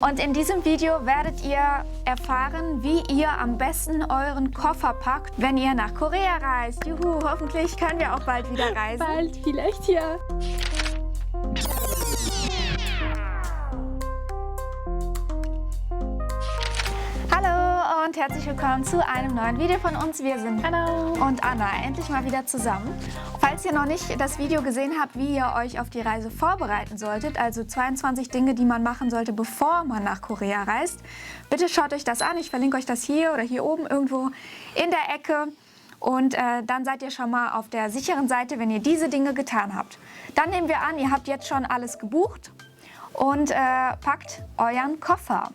Und in diesem Video werdet ihr erfahren, wie ihr am besten euren Koffer packt, wenn ihr nach Korea reist. Juhu, hoffentlich können wir auch bald wieder reisen. Bald, vielleicht ja. Hallo und herzlich willkommen zu einem neuen Video von uns. Wir sind Hallo und Anna, endlich mal wieder zusammen. Falls ihr noch nicht das Video gesehen habt, wie ihr euch auf die Reise vorbereiten solltet, also 22 Dinge, die man machen sollte, bevor man nach Korea reist, bitte schaut euch das an. Ich verlinke euch das hier oder hier oben irgendwo in der Ecke. Und dann seid ihr schon mal auf der sicheren Seite, wenn ihr diese Dinge getan habt. Dann nehmen wir an, ihr habt jetzt schon alles gebucht und packt euren Koffer.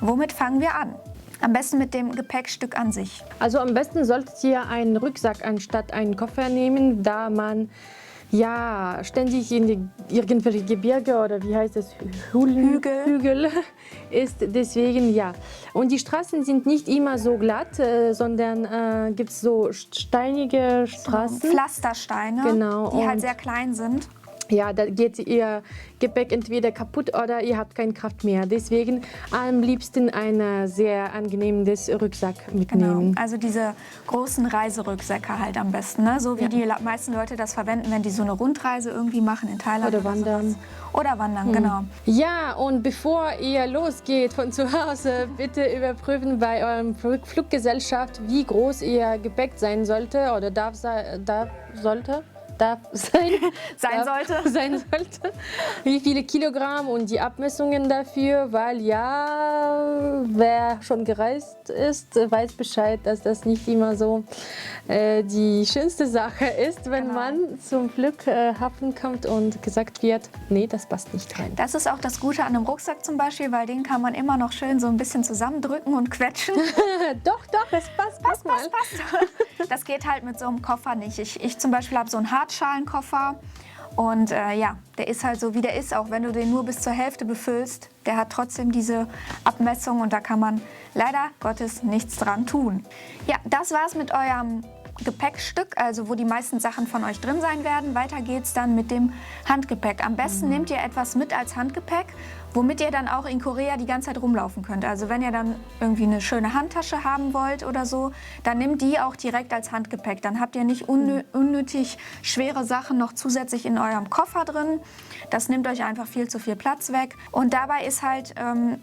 Womit fangen wir an? Am besten mit dem Gepäckstück an sich. Also am besten solltet ihr einen Rucksack anstatt einen Koffer nehmen, da man ja ständig in die irgendwelche Gebirge oder wie heißt es, Hügel ist. Deswegen ja. Und die Straßen sind nicht immer so glatt, sondern gibt es so steinige Straßen. So Pflastersteine, genau, die halt sehr klein sind. Ja, da geht ihr Gepäck entweder kaputt oder ihr habt keine Kraft mehr. Deswegen am liebsten einen sehr angenehmen Rucksack mitnehmen. Genau, also diese großen Reiserücksäcke halt am besten, ne? So wie die meisten Leute das verwenden, wenn die so eine Rundreise irgendwie machen in Thailand. Oder wandern. Oder wandern, genau. Ja, und bevor ihr losgeht von zu Hause, bitte überprüfen bei eurem Fluggesellschaft, wie groß ihr Gepäck sein sollte oder sollte, wie viele Kilogramm und die Abmessungen dafür, weil ja, wer schon gereist ist, weiß Bescheid, dass das nicht immer so die schönste Sache ist, wenn man zum Flughafen kommt und gesagt wird, nee, das passt nicht rein. Das ist auch das Gute an einem Rucksack zum Beispiel, weil den kann man immer noch schön so ein bisschen zusammendrücken und quetschen. Doch, es passt. Passt. Das geht halt mit so einem Koffer nicht. Ich zum Beispiel habe so einen Hartschalenkoffer und ja, der ist halt so, wie der ist, auch wenn du den nur bis zur Hälfte befüllst. Der hat trotzdem diese Abmessung und da kann man leider Gottes nichts dran tun. Ja, das war's mit eurem Gepäckstück, also wo die meisten Sachen von euch drin sein werden. Weiter geht's dann mit dem Handgepäck. Am besten nehmt ihr etwas mit als Handgepäck, womit ihr dann auch in Korea die ganze Zeit rumlaufen könnt. Also wenn ihr dann irgendwie eine schöne Handtasche haben wollt oder so, dann nehmt die auch direkt als Handgepäck. Dann habt ihr nicht unnötig schwere Sachen noch zusätzlich in eurem Koffer drin. Das nimmt euch einfach viel zu viel Platz weg. Und dabei ist halt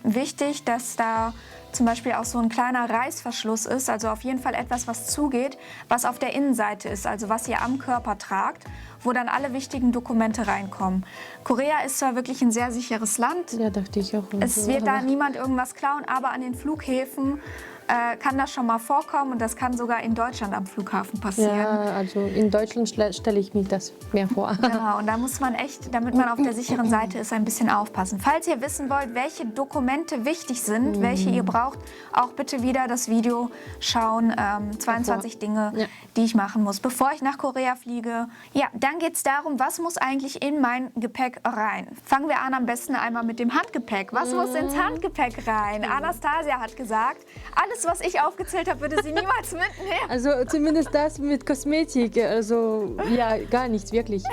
wichtig, dass da zum Beispiel auch so ein kleiner Reißverschluss ist, also auf jeden Fall etwas, was zugeht, was auf der Innenseite ist, also was ihr am Körper tragt, wo dann alle wichtigen Dokumente reinkommen. Korea ist zwar wirklich ein sehr sicheres Land, ja, dachte ich auch. Es wird da niemand irgendwas klauen, aber an den Flughäfen kann das schon mal vorkommen und das kann sogar in Deutschland am Flughafen passieren. Ja, also in Deutschland stelle ich mir das mehr vor. Genau, und da muss man echt, damit man auf der sicheren Seite ist, ein bisschen aufpassen. Falls ihr wissen wollt, welche Dokumente wichtig sind, welche ihr braucht, auch bitte wieder das Video schauen, 22 Dinge, die ich machen muss, bevor ich nach Korea fliege. Ja, dann geht es darum, was muss eigentlich in mein Gepäck rein? Fangen wir an am besten einmal mit dem Handgepäck. Was muss ins Handgepäck rein? Anastasia hat gesagt, alles, was ich aufgezählt habe, würde sie niemals mitnehmen. Also zumindest das mit Kosmetik, also ja, gar nichts, wirklich.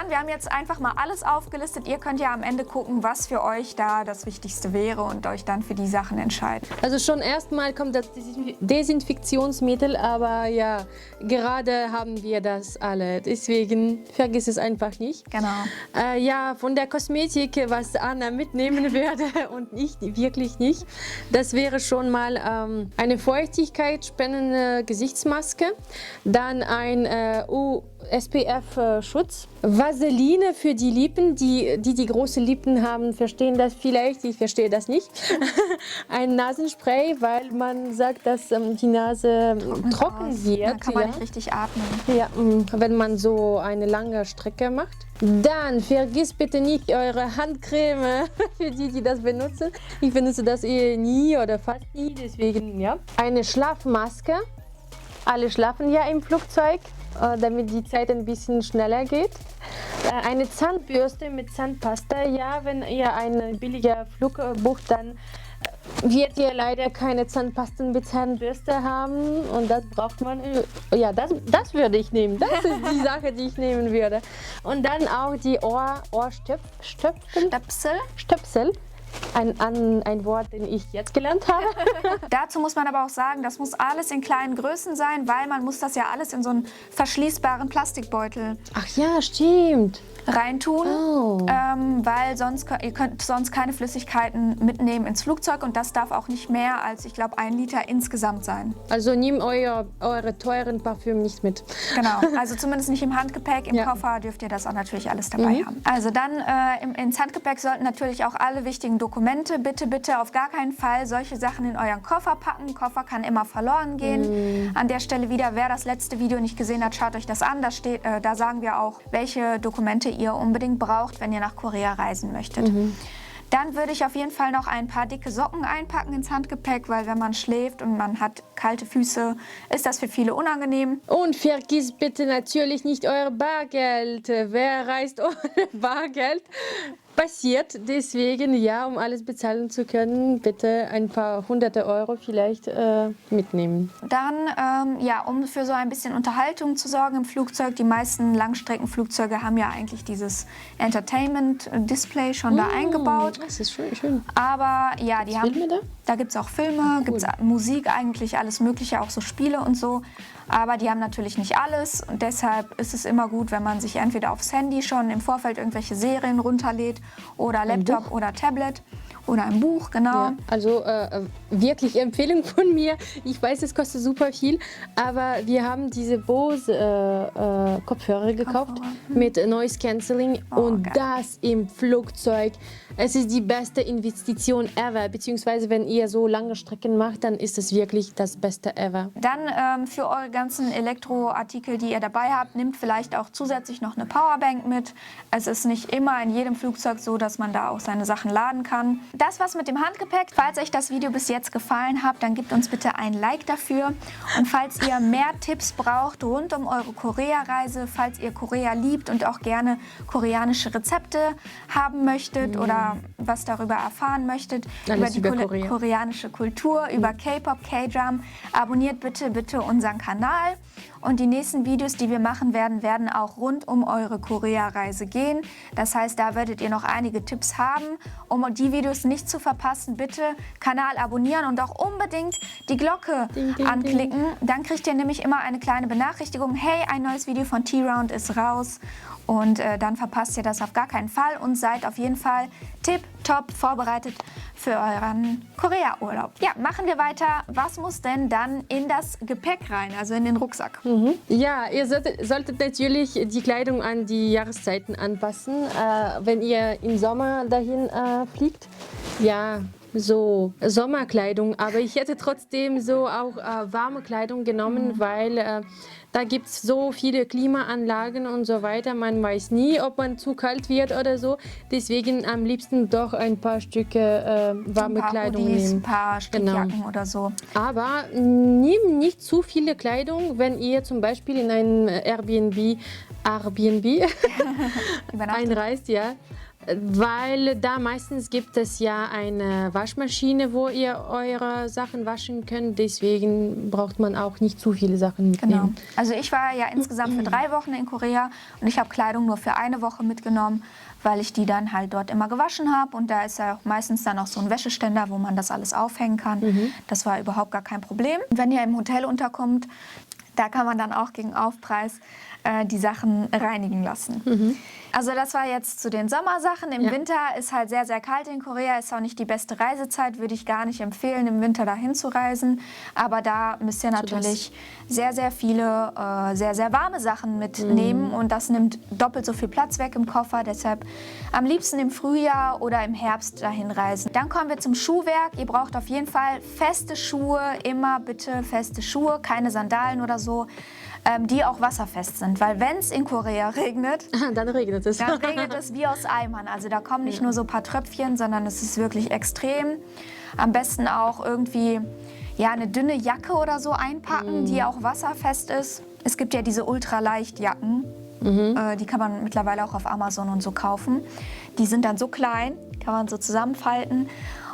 Wir haben jetzt einfach mal alles aufgelistet. Ihr könnt ja am Ende gucken, was für euch da das Wichtigste wäre und euch dann für die Sachen entscheiden. Also schon erstmal kommt das Desinfektionsmittel, aber ja, gerade haben wir das alle. Deswegen vergiss es einfach nicht. Genau. Ja, von der Kosmetik, was Anna mitnehmen würde und ich wirklich nicht, das wäre schon mal eine feuchtigkeitsspendende Gesichtsmaske, dann ein SPF-Schutz, Vaseline für die Lippen, die große Lippen haben, verstehen das vielleicht, ich verstehe das nicht. Ein Nasenspray, weil man sagt, dass die Nase trocken wird. Dann kann man nicht richtig atmen. Ja, wenn man so eine lange Strecke macht. Dann vergisst bitte nicht eure Handcreme, für die das benutzen. Ich benutze das nie oder fast nie, deswegen ja. Eine Schlafmaske. Alle schlafen ja im Flugzeug, damit die Zeit ein bisschen schneller geht. Eine Zahnbürste mit Zahnpasta. Ja, wenn ihr einen billigen Flug bucht, dann wird ihr leider keine Zahnpasten mit Zahnbürste haben und das braucht man. Ja, das würde ich nehmen. Das ist die Sache, die ich nehmen würde. Und dann auch die Ohrstöpsel. Stöpsel. ein Wort, den ich jetzt gelernt habe. Dazu muss man aber auch sagen, das muss alles in kleinen Größen sein, weil man muss das ja alles in so einen verschließbaren Plastikbeutel Ach ja, stimmt. reintun, Oh. weil ihr könnt sonst keine Flüssigkeiten mitnehmen ins Flugzeug und das darf auch nicht mehr als, ich glaube, 1 Liter insgesamt sein. Also nehmt eure teuren Parfüm nicht mit. Genau, also zumindest nicht im Handgepäck, im Ja. Koffer dürft ihr das auch natürlich alles dabei haben. Also dann ins Handgepäck sollten natürlich auch alle wichtigen Dokumente, bitte auf gar keinen Fall solche Sachen in euren Koffer packen. Koffer kann immer verloren gehen. An der Stelle wieder, wer das letzte Video nicht gesehen hat, schaut euch das an. Da sagen wir auch, welche Dokumente ihr unbedingt braucht, wenn ihr nach Korea reisen möchtet. Dann würde ich auf jeden Fall noch ein paar dicke Socken einpacken ins Handgepäck, weil wenn man schläft und man hat kalte Füße, ist das für viele unangenehm. Und vergisst bitte natürlich nicht euer Bargeld. Wer reist ohne Bargeld? Passiert. Deswegen, ja, um alles bezahlen zu können, bitte ein paar hunderte Euro vielleicht mitnehmen. Dann, ja, um für so ein bisschen Unterhaltung zu sorgen im Flugzeug. Die meisten Langstreckenflugzeuge haben ja eigentlich dieses Entertainment-Display schon da eingebaut. Das ist schön. Aber ja, die haben... Filme da? Da gibt es auch Filme, gibt es Musik eigentlich, alles Mögliche, auch so Spiele und so. Aber die haben natürlich nicht alles und deshalb ist es immer gut, wenn man sich entweder aufs Handy schon im Vorfeld irgendwelche Serien runterlädt oder Laptop oder Tablet oder ein Buch, genau. Ja, also wirklich Empfehlung von mir. Ich weiß, es kostet super viel, aber wir haben diese Bose Kopfhörer gekauft mit Noise Cancelling und geil. das im Flugzeug. Es ist die beste Investition ever, beziehungsweise wenn ihr so lange Strecken macht, dann ist es wirklich das Beste ever. Dann für eure ganzen Elektroartikel, die ihr dabei habt, nehmt vielleicht auch zusätzlich noch eine Powerbank mit. Es ist nicht immer in jedem Flugzeug so, dass man da auch seine Sachen laden kann. Das war's mit dem Handgepäck. Falls euch das Video bis jetzt gefallen hat, dann gebt uns bitte ein Like dafür. Und falls ihr mehr Tipps braucht rund um eure Korea-Reise, falls ihr Korea liebt und auch gerne koreanische Rezepte haben möchtet oder was darüber erfahren möchtet, Alles über die über Korea. koreanische Kultur, über K-Pop, K-Drum, abonniert bitte unseren Kanal. Und die nächsten Videos, die wir machen werden, werden auch rund um eure Korea-Reise gehen. Das heißt, da werdet ihr noch einige Tipps haben. Um die Videos nicht zu verpassen, bitte Kanal abonnieren und auch unbedingt die Glocke anklicken. Dann kriegt ihr nämlich immer eine kleine Benachrichtigung, hey, ein neues Video von T-Round ist raus. Und dann verpasst ihr das auf gar keinen Fall und seid auf jeden Fall tipptopp vorbereitet für euren Korea-Urlaub. Ja, machen wir weiter. Was muss denn dann in das Gepäck rein, also in den Rucksack? Ja, ihr solltet natürlich die Kleidung an die Jahreszeiten anpassen. Wenn ihr im Sommer dahin fliegt, ja, so Sommerkleidung. Aber ich hätte trotzdem so auch warme Kleidung genommen, weil da gibt es so viele Klimaanlagen und so weiter. Man weiß nie, ob man zu kalt wird oder so. Deswegen am liebsten doch ein paar Stücke warme Kleidung Hoodies, nehmen. ein paar Strickjacken oder so. Aber nehmt nicht zu viele Kleidung, wenn ihr zum Beispiel in ein Airbnb einreist, ja. Weil da meistens gibt es ja eine Waschmaschine, wo ihr eure Sachen waschen könnt. Deswegen braucht man auch nicht zu viele Sachen mitnehmen. Genau. Also ich war ja insgesamt für 3 Wochen in Korea und ich habe Kleidung nur für eine Woche mitgenommen, weil ich die dann halt dort immer gewaschen habe. Und da ist ja auch meistens dann auch so ein Wäscheständer, wo man das alles aufhängen kann. Das war überhaupt gar kein Problem. Und wenn ihr im Hotel unterkommt, da kann man dann auch gegen Aufpreis die Sachen reinigen lassen. Also das war jetzt zu den Sommersachen. Im Winter ist halt sehr, sehr kalt in Korea. Ist auch nicht die beste Reisezeit. Würde ich gar nicht empfehlen, im Winter dahin zu reisen. Aber da müsst ihr natürlich sehr, sehr viele sehr, sehr warme Sachen mitnehmen. Und das nimmt doppelt so viel Platz weg im Koffer. Deshalb am liebsten im Frühjahr oder im Herbst dahin reisen. Dann kommen wir zum Schuhwerk. Ihr braucht auf jeden Fall feste Schuhe. Immer bitte feste Schuhe, keine Sandalen oder so. Die auch wasserfest sind, weil wenn es in Korea regnet, Dann regnet es. dann regnet es wie aus Eimern. Also da kommen nicht nur so ein paar Tröpfchen, sondern es ist wirklich extrem. Am besten auch irgendwie eine dünne Jacke oder so einpacken, die auch wasserfest ist. Es gibt ja diese Ultraleichtjacken, die kann man mittlerweile auch auf Amazon und so kaufen. Die sind dann so klein, kann man so zusammenfalten.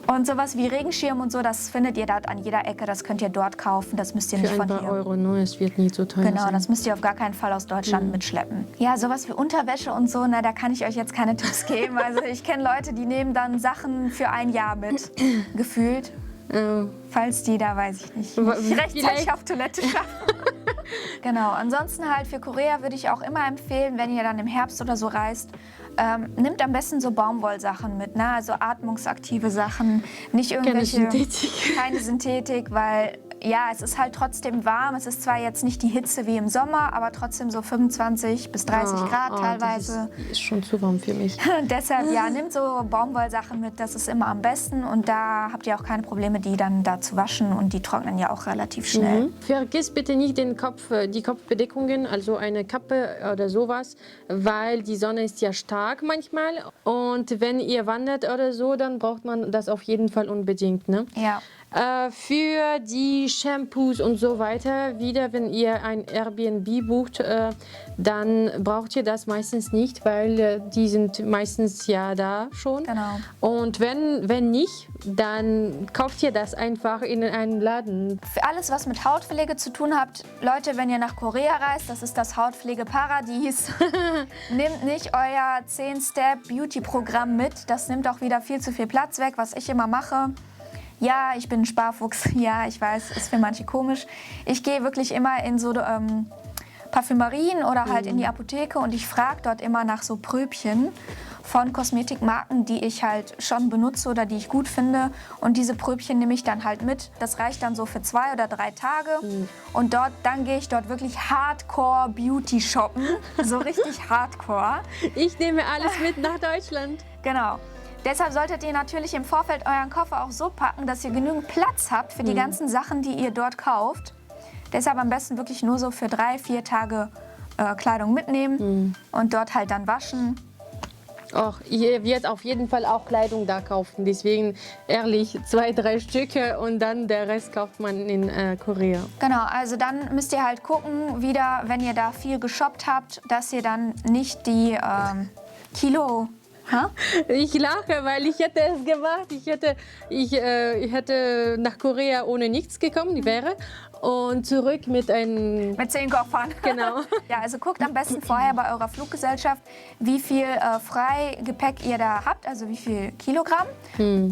Und sowas wie Regenschirm und so, das findet ihr dort an jeder Ecke. Das könnt ihr dort kaufen. Das müsst ihr nicht Für von ein paar hier. Euro, ne? Es wird nicht so teuer Genau, sein. das müsst ihr auf gar keinen Fall aus Deutschland mitschleppen. Ja, sowas wie Unterwäsche und so, na, da kann ich euch jetzt keine Tipps geben. Also ich kenne Leute, die nehmen dann Sachen für ein Jahr mit, gefühlt. Falls die da, weiß ich nicht rechtzeitig auf Toilette schaffen. Genau, ansonsten halt für Korea würde ich auch immer empfehlen, wenn ihr dann im Herbst oder so reist, nimmt am besten so Baumwollsachen mit, ne? Also atmungsaktive Sachen, nicht irgendwelche, keine Synthetik, weil ja, es ist halt trotzdem warm. Es ist zwar jetzt nicht die Hitze wie im Sommer, aber trotzdem so 25 bis 30 Grad teilweise. Das ist schon zu warm für mich. Deshalb, ja, nehmt so Baumwollsachen mit, das ist immer am besten. Und da habt ihr auch keine Probleme, die dann da zu waschen. Und die trocknen ja auch relativ schnell. Vergiss bitte nicht den die Kopfbedeckungen, also eine Kappe oder sowas, weil die Sonne ist ja stark manchmal. Und wenn ihr wandert oder so, dann braucht man das auf jeden Fall unbedingt, ne? Ja. Für die Shampoos und so weiter, wieder wenn ihr ein Airbnb bucht, dann braucht ihr das meistens nicht, weil die sind meistens ja da schon. Genau. Und wenn nicht, dann kauft ihr das einfach in einem Laden. Für alles, was mit Hautpflege zu tun habt, Leute, wenn ihr nach Korea reist, das ist das Hautpflegeparadies. Nehmt nicht euer 10-Step-Beauty-Programm mit. Das nimmt auch wieder viel zu viel Platz weg, was ich immer mache. Ja, ich bin ein Sparfuchs. Ja, ich weiß, ist für manche komisch. Ich gehe wirklich immer in so Parfümerien oder halt in die Apotheke und ich frage dort immer nach so Pröbchen von Kosmetikmarken, die ich halt schon benutze oder die ich gut finde. Und diese Pröbchen nehme ich dann halt mit. Das reicht dann so für 2 oder 3 Tage. Und dann gehe ich dort wirklich Hardcore Beauty shoppen. So richtig Hardcore. Ich nehme alles mit nach Deutschland. Genau. Deshalb solltet ihr natürlich im Vorfeld euren Koffer auch so packen, dass ihr genügend Platz habt für die ganzen Sachen, die ihr dort kauft. Deshalb am besten wirklich nur so für 3, 4 Tage Kleidung mitnehmen und dort halt dann waschen. Och, ihr werdet auf jeden Fall auch Kleidung da kaufen. Deswegen ehrlich, 2, 3 Stücke und dann der Rest kauft man in Korea. Genau, also dann müsst ihr halt gucken, wieder, wenn ihr da viel geshoppt habt, dass ihr dann nicht die Kilo... Ich lache, weil ich hätte es gemacht. Ich hätte nach Korea ohne nichts gekommen, wäre. Und zurück mit 10 Koffern. Genau. Ja, also guckt am besten vorher bei eurer Fluggesellschaft, wie viel Freigepäck ihr da habt, also wie viel Kilogramm.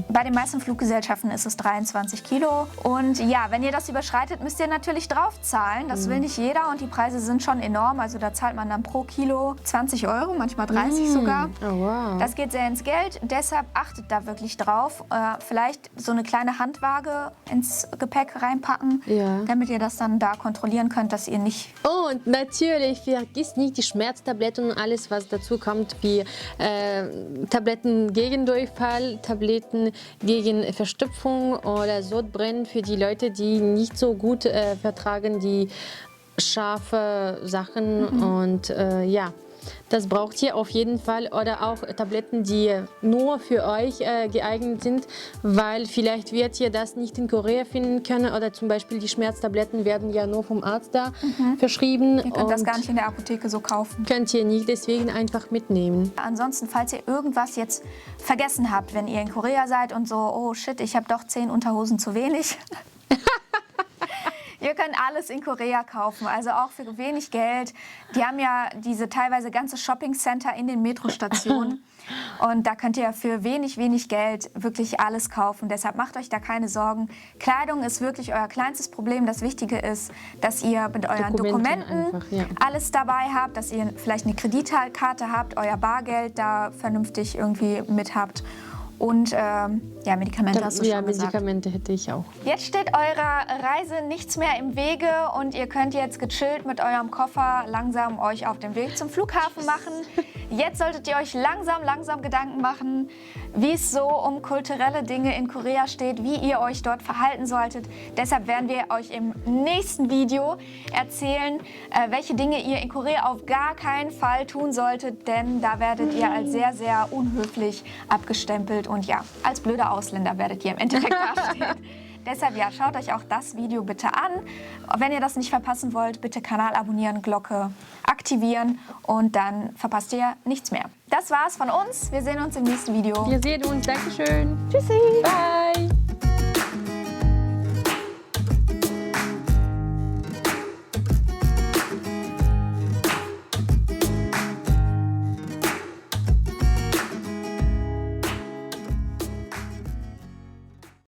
Bei den meisten Fluggesellschaften ist es 23 Kilo. Und ja, wenn ihr das überschreitet, müsst ihr natürlich draufzahlen. Das will nicht jeder und die Preise sind schon enorm. Also da zahlt man dann pro Kilo 20 Euro, manchmal 30 sogar. Oh, wow. Das geht sehr ins Geld, deshalb achtet da wirklich drauf. Vielleicht so eine kleine Handwaage ins Gepäck reinpacken, damit ihr das dann da kontrollieren könnt, dass ihr nicht... Und natürlich vergiss nicht die Schmerztabletten und alles, was dazu kommt, wie Tabletten gegen Durchfall, Tabletten gegen Verstopfung oder Sodbrennen für die Leute, die nicht so gut vertragen die scharfe Sachen und ja. Das braucht ihr auf jeden Fall oder auch Tabletten, die nur für euch geeignet sind, weil vielleicht wird ihr das nicht in Korea finden können oder zum Beispiel die Schmerztabletten werden ja nur vom Arzt da verschrieben. Ihr könnt das gar nicht in der Apotheke so kaufen. Könnt ihr nicht, deswegen einfach mitnehmen. Ansonsten, falls ihr irgendwas jetzt vergessen habt, wenn ihr in Korea seid und so, oh shit, ich habe doch 10 Unterhosen zu wenig. Ihr könnt alles in Korea kaufen, also auch für wenig Geld. Die haben ja diese teilweise ganze Shopping-Center in den Metrostationen. Und da könnt ihr für wenig Geld wirklich alles kaufen. Deshalb macht euch da keine Sorgen. Kleidung ist wirklich euer kleinstes Problem. Das Wichtige ist, dass ihr mit euren Dokumenten einfach, ja. alles dabei habt, dass ihr vielleicht eine Kreditkarte habt, euer Bargeld da vernünftig irgendwie mit habt. Und ja, Medikamente hast du schon gesagt. Medikamente hätte ich auch. Jetzt steht eurer Reise nichts mehr im Wege und ihr könnt jetzt gechillt mit eurem Koffer langsam euch auf den Weg zum Flughafen machen. Jetzt solltet ihr euch langsam Gedanken machen, wie es so um kulturelle Dinge in Korea steht, wie ihr euch dort verhalten solltet. Deshalb werden wir euch im nächsten Video erzählen, welche Dinge ihr in Korea auf gar keinen Fall tun solltet, denn da werdet ihr als sehr, sehr unhöflich abgestempelt und ja, als blöde Ausländer werdet ihr im Endeffekt dastehen. Deshalb ja, schaut euch auch das Video bitte an. Wenn ihr das nicht verpassen wollt, bitte Kanal abonnieren, Glocke aktivieren und dann verpasst ihr nichts mehr. Das war's von uns. Wir sehen uns im nächsten Video. Wir sehen uns. Dankeschön. Tschüssi. Bye.